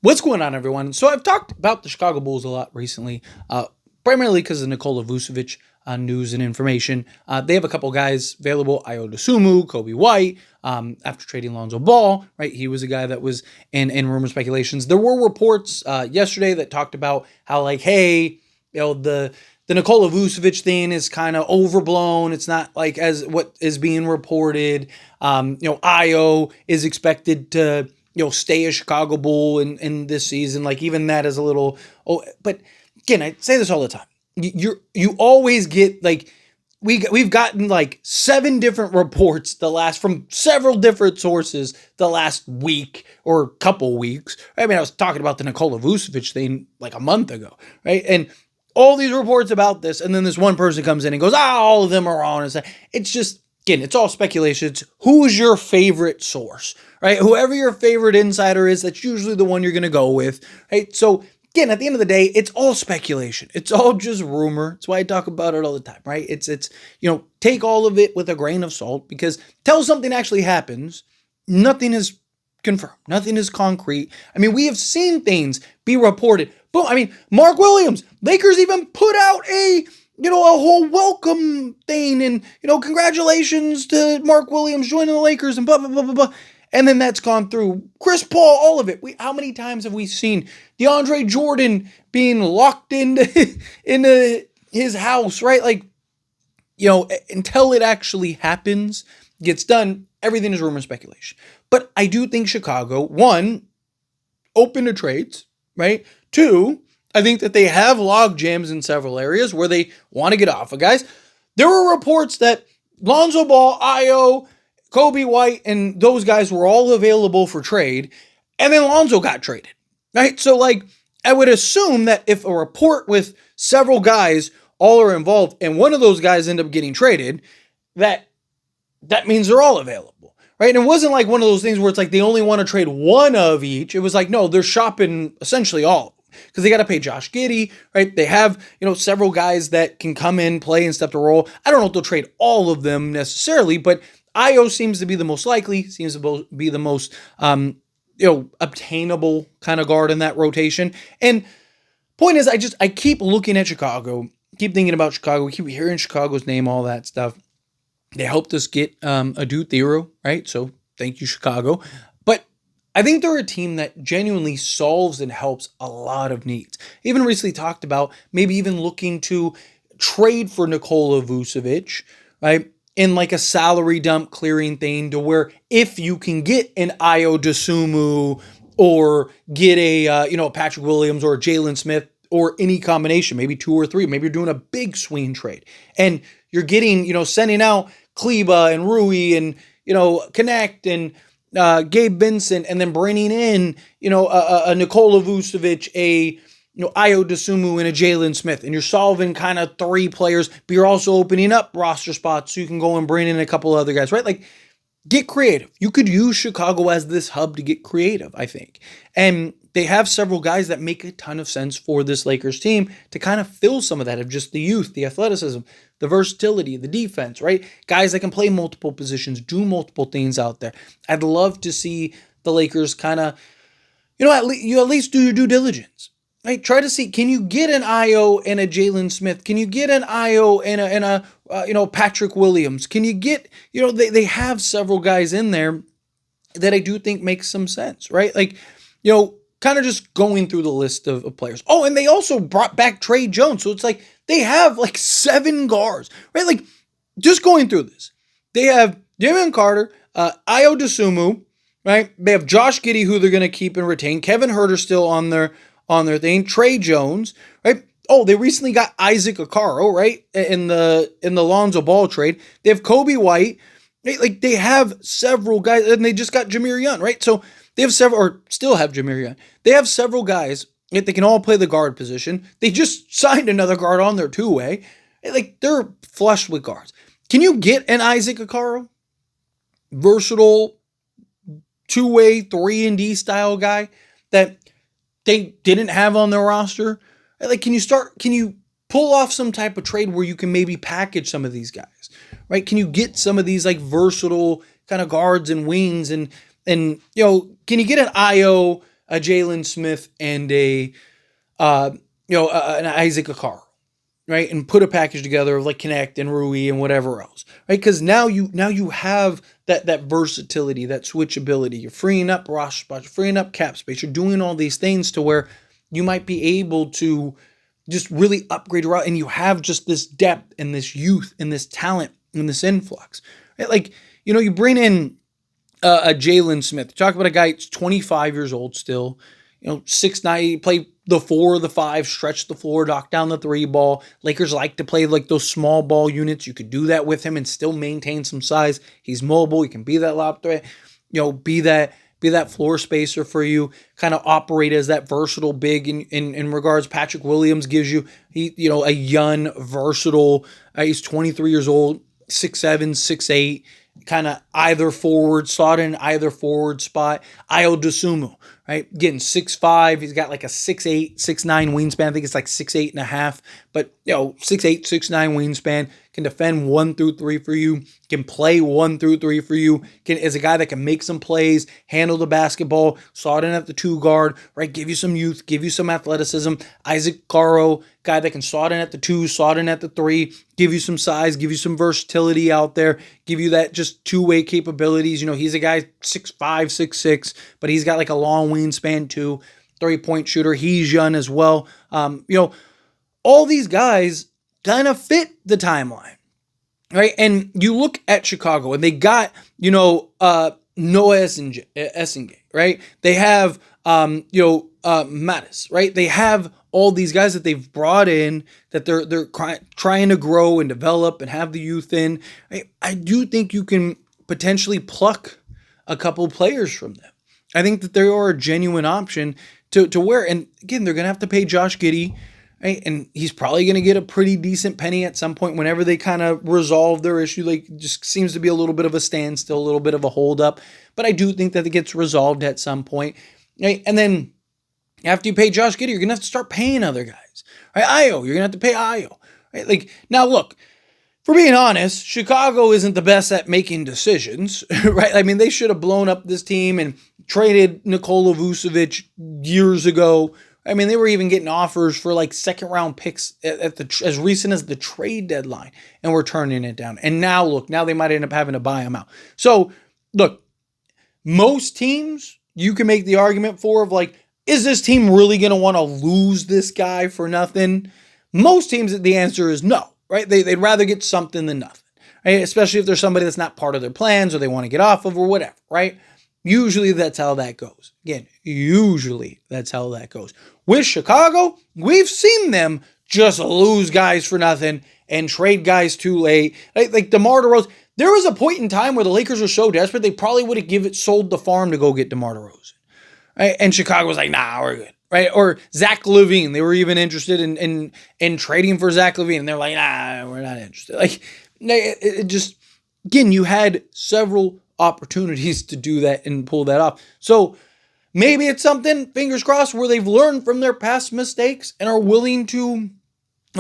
What's going on, everyone? So I've talked about the Chicago Bulls a lot recently, primarily because of Nikola Vucevic news and information. They have a couple guys available: Ayo Dosunmu, Kobe White. After trading Lonzo Ball, right? He was a guy that was in rumor speculations. There were reports yesterday that talked about how, like, hey, the Nikola Vucevic thing is kind of overblown. It's not like as what is being reported. Ayo is expected to stay a Chicago Bull in this season. Like, even that is a little. Oh, but again, I say this all the time. You always get like we've gotten like 7 different reports from several different sources the last week or couple weeks. I mean, I was talking about the Nikola Vucevic thing like a month ago, right? And all these reports about this, and then this one person comes in and goes, all of them are wrong. It's just, again, it's all speculation. It's who's your favorite source, right? Whoever your favorite insider is, that's usually the one you're going to go with, right? So again, at the end of the day, it's all speculation. It's all just rumor. That's why I talk about it all the time, right? It's take all of it with a grain of salt, because till something actually happens, nothing is confirmed. Nothing is concrete. I mean, we have seen things be reported. Boom. I mean, Mark Williams, Lakers even put out a whole welcome thing and, congratulations to Mark Williams joining the Lakers and blah, blah, blah, blah, blah. And then that's gone through. Chris Paul, all of it. How many times have we seen DeAndre Jordan being locked into his house, right? Like, until it actually happens, gets done, everything is rumor and speculation. But I do think Chicago, one, open to trades, right? 2, I think that they have log jams in several areas where they want to get off of guys. There were reports that Lonzo Ball, Ayo, Kobe White, and those guys were all available for trade, and then Lonzo got traded, right? So, like, I would assume that if a report with several guys all are involved and one of those guys end up getting traded, that means they're all available, right? And it wasn't like one of those things where it's like they only want to trade one of each. It was like, no, they're shopping essentially all, because they got to pay Josh Giddey, right? They have, several guys that can come in, play, and step the role. I don't know if they'll trade all of them necessarily, but Ayo seems to be the most likely, seems to be the most, obtainable kind of guard in that rotation. And point is, I keep looking at Chicago, keep thinking about Chicago, keep hearing Chicago's name, all that stuff. They helped us get a Dude Thero, right? So thank you, Chicago. But I think they're a team that genuinely solves and helps a lot of needs. Even recently talked about maybe even looking to trade for Nikola Vucevic, right? In like a salary dump clearing thing, to where if you can get an Ayo Dosunmu or get a Patrick Williams or a Jalen Smith or any combination, maybe 2 or 3, maybe you're doing a big swing trade and you're getting, sending out Kleba and Rui and, Connect and Gabe Vincent, and then bringing in, a Nikola Vucevic, a Ayo Dosunmu, and a Jalen Smith, and you're solving kind of 3 players, but you're also opening up roster spots so you can go and bring in a couple other guys, right? Like, get creative. You could use Chicago as this hub to get creative, I think. And they have several guys that make a ton of sense for this Lakers team to kind of fill some of that, of just the youth, the athleticism, the versatility, the defense, right? Guys that can play multiple positions, do multiple things out there. I'd love to see the Lakers kind of, at least do your due diligence. Right, try to see, can you get an Ayo and a Jalen Smith? Can you get an Ayo and a Patrick Williams? Can you get, they have several guys in there that I do think makes some sense, right? Like, kind of just going through the list of players. Oh, and they also brought back Trey Jones. So it's like they have like 7 guards, right? Like, just going through this. They have Damian Carter, Ayo Dosunmu, right? They have Josh Giddey, who they're going to keep and retain. Kevin Huerter still on their thing. Trey Jones, right? Oh, they recently got Isaac Okoro, right? In the Lonzo Ball trade. They have Kobe White. Right? Like, they have several guys, and they just got Jameer Young, right? So they have several, or still have Jameer Young. They have several guys that they can all play the guard position. They just signed another guard on their 2-way. Like, they're flush with guards. Can you get an Isaac Okoro? Versatile 2-way, 3-and-D style guy that they didn't have on their roster? Like, can you pull off some type of trade where you can maybe package some of these guys, right? Can you get some of these like versatile kind of guards and wings and can you get an Ayo a Jalen Smith and an Isaac Okaro, right? And put a package together of like Connect and Rui and whatever else, right? Because now you have that versatility, that switchability. You're freeing up roster spots, you're freeing up cap space. You're doing all these things to where you might be able to just really upgrade your route, and you have just this depth and this youth and this talent and this influx, right? Like, you bring in a Jalen Smith. You talk about a guy that's 25 years old still, 6'9", play the 4, the 5, stretch the floor, knock down the 3 ball. Lakers like to play like those small ball units. You could do that with him and still maintain some size. He's mobile. He can be that lob threat, be that floor spacer for you, kind of operate as that versatile big in regards. Patrick Williams gives you, a young, versatile, he's 23 years old, 6'7", 6'8", kind of either forward, slot in either forward spot. Ayo Dosunmu, right? Getting 6'5". He's got like a 6'8", 6'9" wingspan. I think it's like 6'8 and a half, but 6'8", 6'9" wingspan. Can defend 1 through 3 for you. Can play 1 through 3 for you. Is a guy that can make some plays, handle the basketball, slot in at the 2 guard, right? Give you some youth, give you some athleticism. Isaac Caro, guy that can slot in at the 2, slot in at the 3, give you some size, give you some versatility out there, give you that just two-way capabilities. He's a guy 6'5", 6'6", but he's got like a long wingspan too. 3-point shooter. He's young as well. All these guys kind of fit the timeline, right? And you look at Chicago, and they got, Noah Essengate, right? They have, Mattis, right? They have all these guys that they've brought in that they're trying to grow and develop and have the youth in. I do think you can potentially pluck a couple players from them. I think that they are a genuine option to where, and again, they're going to have to pay Josh Giddey, right? And he's probably going to get a pretty decent penny at some point whenever they kind of resolve their issue. Like, just seems to be a little bit of a standstill, a little bit of a holdup. But I do think that it gets resolved at some point. Right? And then after you pay Josh Giddey, you're going to have to start paying other guys. Right? Ayo, you're going to have to pay Ayo. Right? Like, now look, for being honest, Chicago isn't the best at making decisions, right? I mean, they should have blown up this team and traded Nikola Vucevic years ago. I mean, they were even getting offers for like second-round picks as recent as the trade deadline, and we're turning it down. And now, look, now they might end up having to buy him out. So, look, most teams you can make the argument for of like, is this team really going to want to lose this guy for nothing? Most teams, the answer is no, right? They'd rather get something than nothing, right? Especially if there's somebody that's not part of their plans or they want to get off of or whatever, right? Usually that's how that goes. Again, usually that's how that goes. With Chicago, we've seen them just lose guys for nothing and trade guys too late. Like DeMar DeRozan. There was a point in time where the Lakers were so desperate, they probably would have sold the farm to go get DeMar DeRozan. Right? And Chicago was like, nah, we're good. Right? Or Zach LaVine. They were even interested in trading for Zach LaVine. And they're like, nah, we're not interested. Like, it just, again, you had several opportunities to do that and pull that off. So maybe it's something, fingers crossed, where they've learned from their past mistakes and are willing to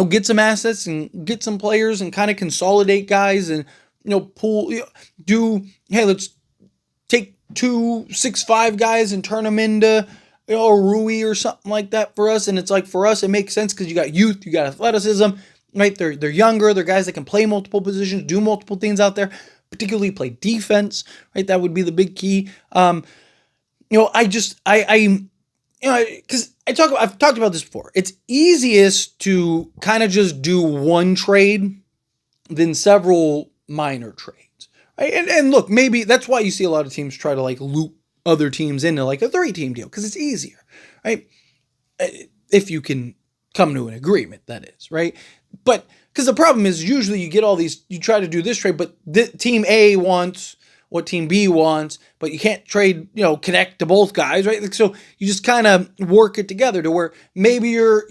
get some assets and get some players and kind of consolidate guys and, let's take 2 6'5" guys and turn them into, a Rui or something like that for us. And it's like, for us, it makes sense because you got youth, you got athleticism, right? They're younger, they're guys that can play multiple positions, do multiple things out there, particularly play defense, right? That would be the big key. I've talked about this before. It's easiest to kind of just do one trade than several minor trades, right? And look, maybe that's why you see a lot of teams try to like loop other teams into like a 3-team deal because it's easier, right? If you can come to an agreement, that is, right? But because the problem is usually you get all these, you try to do this trade, but team A wants what team B wants, but you can't trade, connect to both guys, right? Like, so you just kind of work it together to where maybe you're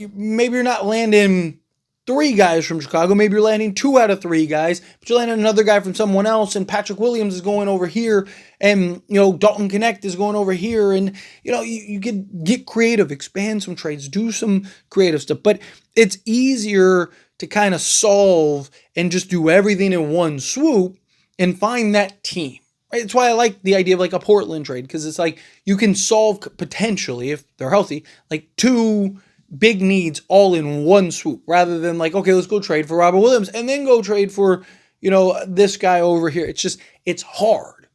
not landing 3 guys from Chicago, maybe you're landing 2 out of 3 guys, but you're landing another guy from someone else, and Patrick Williams is going over here, and Dalton Connect is going over here, and you could get creative, expand some trades, do some creative stuff, but it's easier to kind of solve and just do everything in one swoop and find that team, Right? It's why I like the idea of like a Portland trade, because it's like you can solve potentially, if they're healthy, like two big needs all in one swoop, rather than like, okay, let's go trade for Robert Williams and then go trade for, this guy over here. It's hard,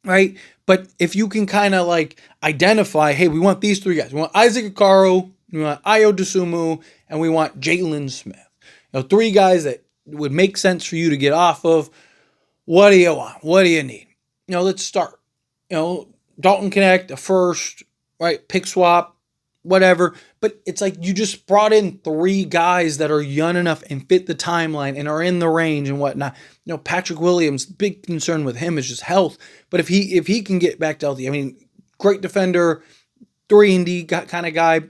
right? But if you can kind of like identify, hey, we want these three guys. We want Isaac Okaro, we want Ayo Dosunmu, and we want Jalen Smith. Three guys that would make sense for you to get off of. What do you want? What do you need? Let's start. Dalton Connect, a first, right? Pick swap, whatever. But it's like you just brought in three guys that are young enough and fit the timeline and are in the range and whatnot. Patrick Williams, big concern with him is just health. But if he can get back to healthy, I mean, great defender, 3-and-D kind of guy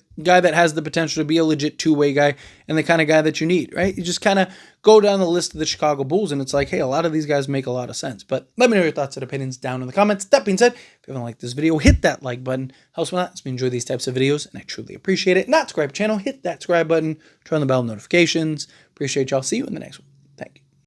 that has the potential to be a legit two-way guy, and the kind of guy that you need, right? You just kind of go down the list of the Chicago Bulls, and it's like, hey, a lot of these guys make a lot of sense. But let me know your thoughts and opinions down in the comments. That being said, if you haven't liked this video, hit that like button. Helps me out. Helps me enjoy these types of videos, and I truly appreciate it. Not subscribe to the channel, hit that subscribe button, turn on the bell notifications. Appreciate y'all. See you in the next one.